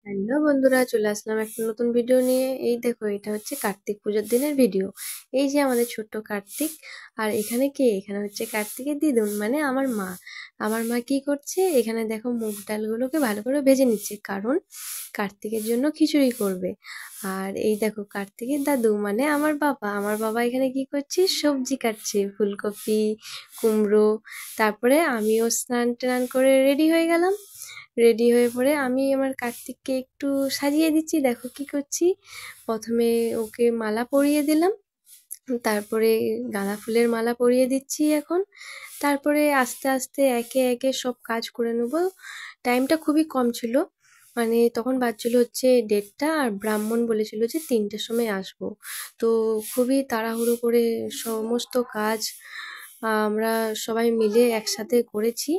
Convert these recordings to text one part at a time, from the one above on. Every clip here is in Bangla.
হ্যালো বন্ধুরা, চলে আসলাম একটা নতুন ভিডিও নিয়ে। এই দেখো, এটা হচ্ছে কার্তিক পুজোর দিনের ভিডিও। এই যে আমাদের ছোট্ট কার্তিক। আর এখানে কে? এখানে হচ্ছে কার্তিকের দিদুন, মানে আমার মা। আমার মা কি করছে? এখানে দেখো, মুগ ডালগুলোকে ভালো করে ভেজে নিচ্ছে, কারণ কার্তিকের জন্য খিচুড়ি করবে। আর এই দেখো, কার্তিকের দাদু মানে আমার বাবা এখানে কি করছে? সবজি কাটছে, ফুলকপি, কুমড়ো। তারপরে আমিও স্নান টান করে রেডি হয়ে গেলাম। রেডি হয়ে পড়ে আমি আমার কার্তিককে একটু সাজিয়ে দিচ্ছি। দেখো কি করছি। প্রথমে ওকে মালা পরিয়ে দিলাম, তারপরে গাঁদা ফুলের মালা পরিয়ে দিচ্ছি এখন। তারপরে আস্তে আস্তে একে একে সব কাজ করে নেব। টাইমটা খুবই কম ছিল, মানে তখন বাজছিল হচ্ছে 1:30, আর ব্রাহ্মণ বলেছিল যে 3টের সময় আসবো। তো খুবই তাড়াহুড়ো করে সমস্ত কাজ আমরা সবাই মিলে একসাথে করেছি।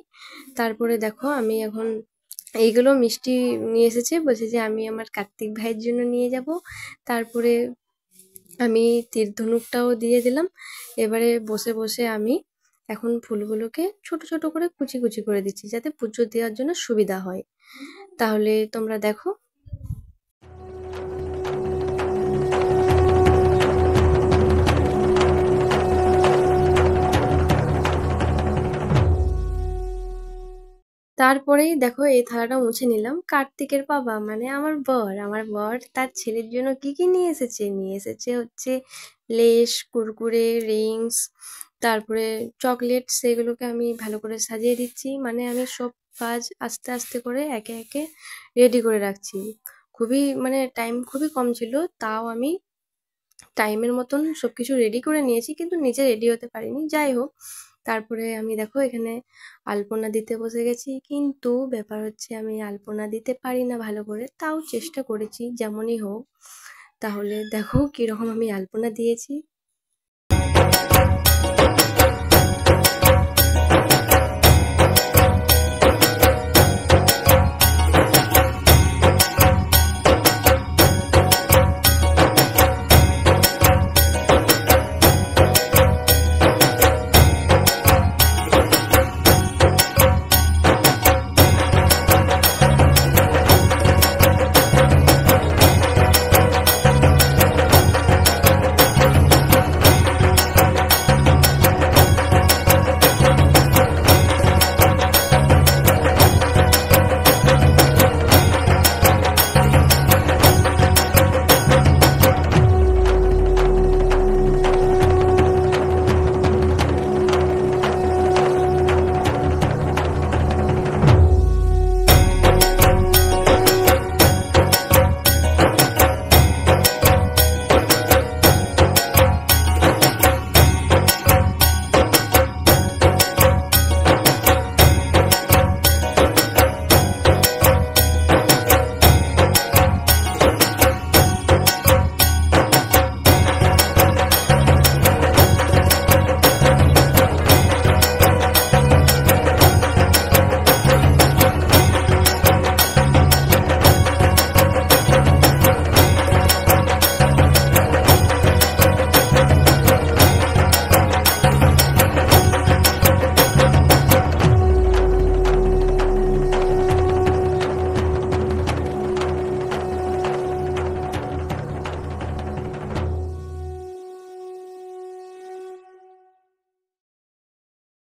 তারপরে দেখো, আমি এখন এইগুলো মিষ্টি নিয়ে এসেছে, বলছে যে আমি আমার কার্তিক ভাইয়ের জন্য নিয়ে যাব। তারপরে আমি তীর ধনুকটাও দিয়ে দিলাম। এবারে বসে বসে আমি এখন ফুলগুলোকে ছোট ছোট করে কুচি কুচি করে দিচ্ছি, যাতে পুজো দেওয়ার জন্য সুবিধা হয়। তাহলে তোমরা দেখো। তারপরেই দেখো, এই থালাটা মুছে নিলাম। কার্তিকের বাবা মানে আমার বর তার ছেলের জন্য কি কি নিয়ে এসেছে? নিয়ে এসেছে হচ্ছে লেস, কুরকুরে, রিংস, তারপরে চকলেট। সেগুলোকে আমি ভালো করে সাজিয়ে দিচ্ছি, মানে আমি সব কাজ আস্তে আস্তে করে একে একে রেডি করে রাখছি। টাইম খুবই কম ছিল, তাও আমি টাইমের মতন সবকিছু রেডি করে নিয়েছি, কিন্তু নিজে রেডি হতে পারিনি। যাই হোক, তারপরে আমি দেখো এখানে আলপনা দিতে বসে গেছি। কিন্তু ব্যাপার হচ্ছে, আমি আলপনা দিতে পারি না ভালো করে, তাও চেষ্টা করেছি যেমনই হোক। তাহলে দেখো কিরকম আমি আলপনা দিয়েছি।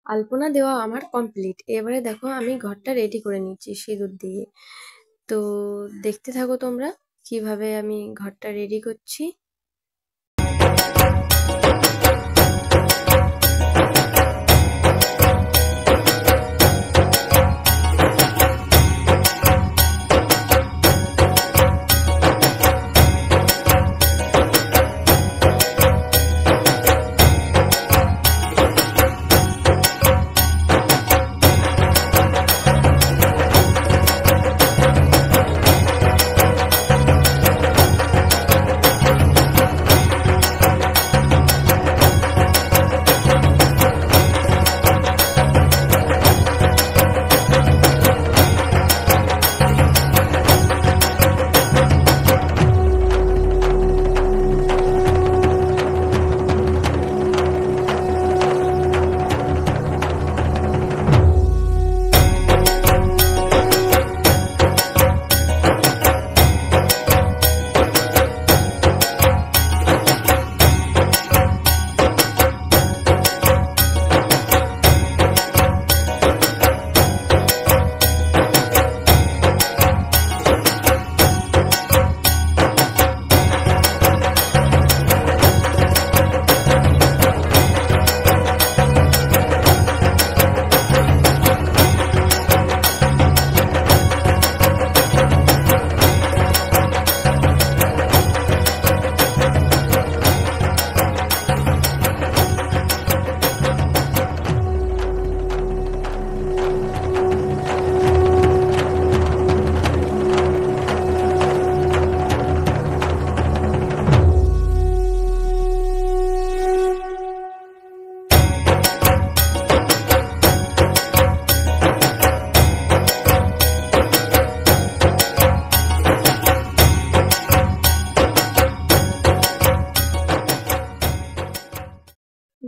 আলপনা দেওয়া আমার কমপ্লিট। এবারে দেখো, আমি ঘরটা রেডি করে নিচ্ছি সিঁদুর দিয়ে। তো দেখতে থাকো তোমরা কিভাবে আমি ঘরটা রেডি করছি।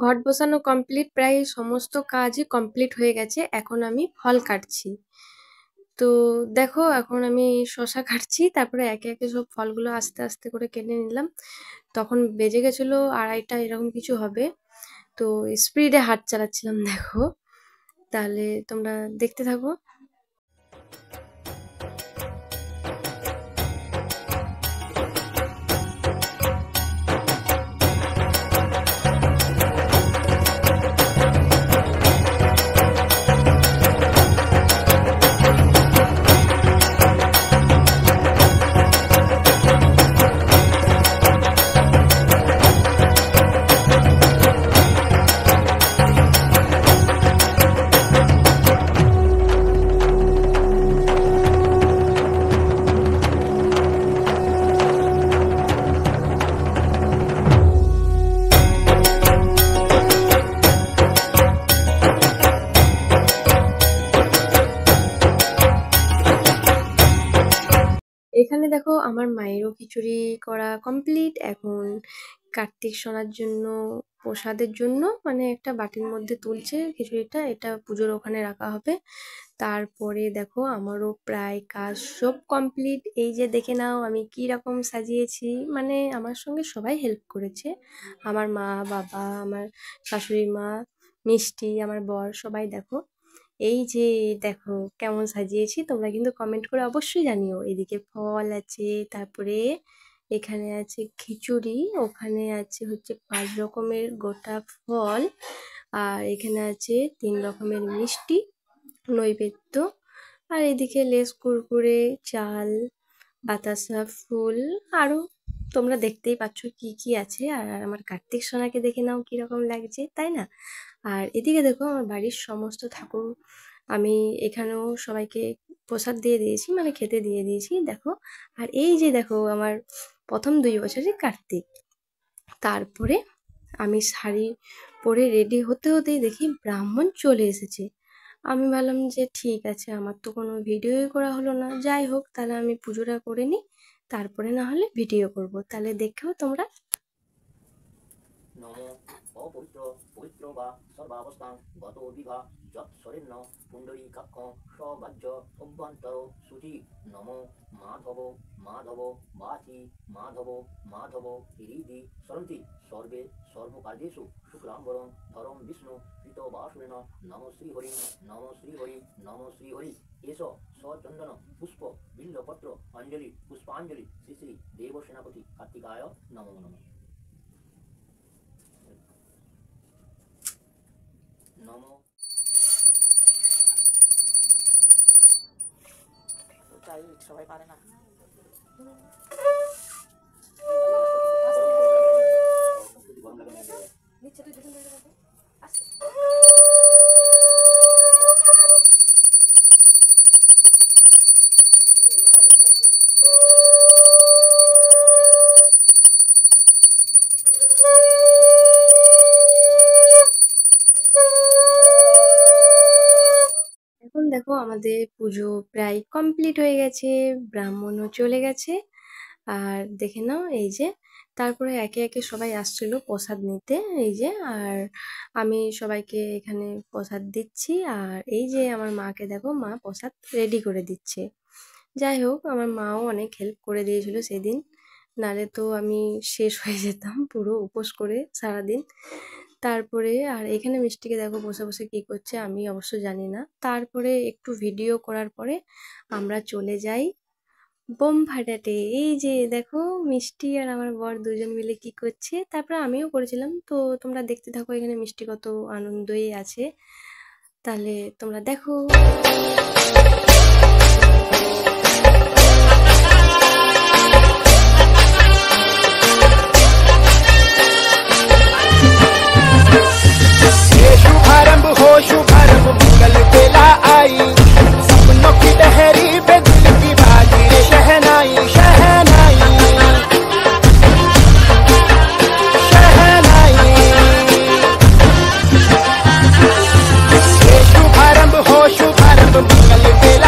ঘট বসানো কমপ্লিট, প্রায় সমস্ত কাজই কমপ্লিট হয়ে গেছে। এখন আমি ফল কাটছি। তো দেখো এখন আমি শসা কাটছি, তারপরে একে একে সব ফলগুলো আস্তে আস্তে করে কেটে নিলাম। তখন বেজে গেছিলো 2:30 এরকম কিছু হবে। তো স্পিডে হাত চালাচ্ছিলাম দেখো। তাহলে তোমরা দেখতে থাকো। এখানে দেখো আমার মায়েরও খিচুড়ি করা কমপ্লিট। এখন কার্তিক সোনার জন্য প্রসাদের জন্য মানে একটা বাটির মধ্যে তুলছে খিচুড়িটা, এটা পুজোর ওখানে রাখা হবে। তারপরে দেখো আমারও প্রায় কাজ সব কমপ্লিট। এই যে দেখে নাও আমি কি রকম সাজিয়েছি, মানে আমার সঙ্গে সবাই হেল্প করেছে, আমার মা, বাবা, আমার শাশুড়ি মা, মিষ্টি, আমার বর, সবাই। দেখো এই যে দেখো কেমন সাজিয়েছি, তোমরা কিন্তু কমেন্ট করে অবশ্যই জানিও। এদিকে ফল আছে, তারপরে এখানে আছে খিচুড়ি, ওখানে আছে হচ্ছে 5 রকমের গোটা ফল, আর এখানে আছে 3 রকমের মিষ্টি নৈবেদ্য, আর এদিকে লেস কুরকুরে, চাল, বাতাসা ফুল, আরও তোমরা দেখতেই পাচ্ছ কি কি আছে। আর আমার কার্তিক সোনাকে দেখে নাও কিরকম লাগছে, তাই না? আর এদিকে দেখো আমার বাড়ির সমস্ত ঠাকুর আমি এখানেও সবাইকে প্রসাদ দিয়ে দিয়েছি, মানে খেতে দিয়ে দিয়েছি দেখো। আর এই যে দেখো আমার প্রথম 2 বছরে কার্তিক। তারপরে আমি শাড়ি পরে রেডি হতে হতেই দেখি ব্রাহ্মণ চলে এসেছে। আমি ভাবলাম যে ঠিক আছে, আমার তো কোনো ভিডিওই করা হলো না, যাই হোক তাহলে আমি পুজোটা করে নিই, তারপরে না হলে ভিডিও করব। তাহলে দেখো তোমরা। নমো অপবিত্র পবিত্র বা সর্বাবস্থান গত বিভা যৎ সরেণ্য পুণ্ডরী কাক্ষ সবাজ্য অভ্যন্তর সুচি নমো মাধব মাধব বাচি মাধব মাধব হৃদি সরন্তি সর্বে সর্বকার্যেষু শুক্লাম্বরং ধরম বিষ্ণু কৃত বাসুরেণ নম শ্রীহরি নম শ্রীহরি নম শ্রীহরি এস সচন্দন পুষ্প বিল্লপত্র অঞ্জলি পুষ্পাঞ্জলি শ্রী শ্রী দেব সেনাপতি কার্তিকায় নমো নমঃ। নমো তাই সবাই পারে না। দেখো আমাদের পুজো প্রায় কমপ্লিট হয়ে গেছে, ব্রাহ্মণও চলে গেছে। আর দেখে নাও এই যে তারপরে একে একে সবাই আসছিল প্রসাদ নিতে, এই যে। আর আমি সবাইকে এখানে প্রসাদ দিচ্ছি, আর এই যে আমার মাকে দেখো, মা প্রসাদ রেডি করে দিচ্ছে। যাই হোক আমার মাও অনেক হেল্প করে দিয়েছিল সেদিন, নালে তো আমি শেষ হয়ে যেতাম পুরো উপোস করে সারাদিন। তারপরে আর এখানে মিষ্টিকে দেখো বসে বসে কি করছে, আমি অবশ্য জানি না। তারপরে একটু ভিডিও করার পরে আমরা চলে যাই বোম ফাটাতে। এই যে দেখো মিষ্টি আর আমার বর দুজন মিলে কি করছে, তারপরে আমিও করেছিলাম। তো তোমরা দেখতে থাকো, এখানে মিষ্টি কত আনন্দই আছে, তাহলে তোমরা দেখো। शुभारंभ हो शुभारंभ मंगल बेला आई सपनों की लहरी पे दिल की बाजी रे शहनाई शहनाई शहनाई। ये शुभारंभ हो शुभारंभ मंगल बेला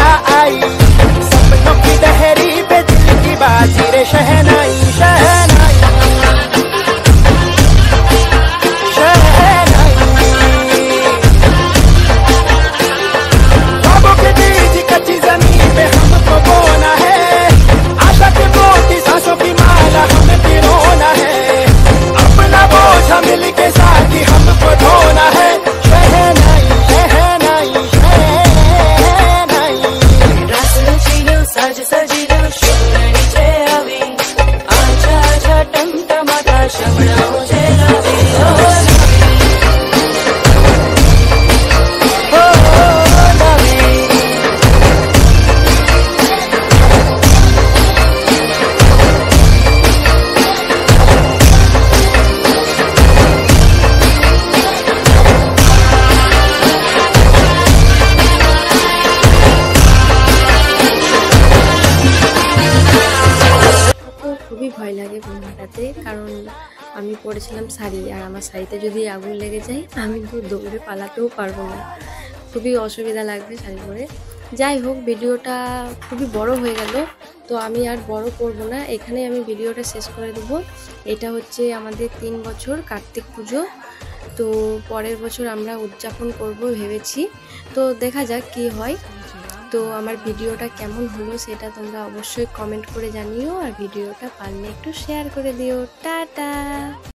খুবই ভয় লাগে বোম ফাটাতে, কারণ আমি পরেছিলাম শাড়ি, আর আমার শাড়িতে যদি আগুন লেগে যায় আমি তো দৌড়ে পালাতেও পারবো না, খুবই অসুবিধা লাগবে শাড়ি পরে। যাই হোক, ভিডিওটা খুবই বড় হয়ে গেল, তো আমি আর বড় করব না, এখানে আমি ভিডিওটা শেষ করে দেবো। এটা হচ্ছে আমাদের 3 বছর কার্তিক পুজো, তো পরের বছর আমরা উদযাপন করব ভেবেছি, তো দেখা যাক কি হয়। তো আমার ভিডিওটা কেমন হলো সেটা তোমরা অবশ্যই কমেন্ট করে জানিও, আর ভিডিওটা পারলে একটু শেয়ার করে দিও। টাটা।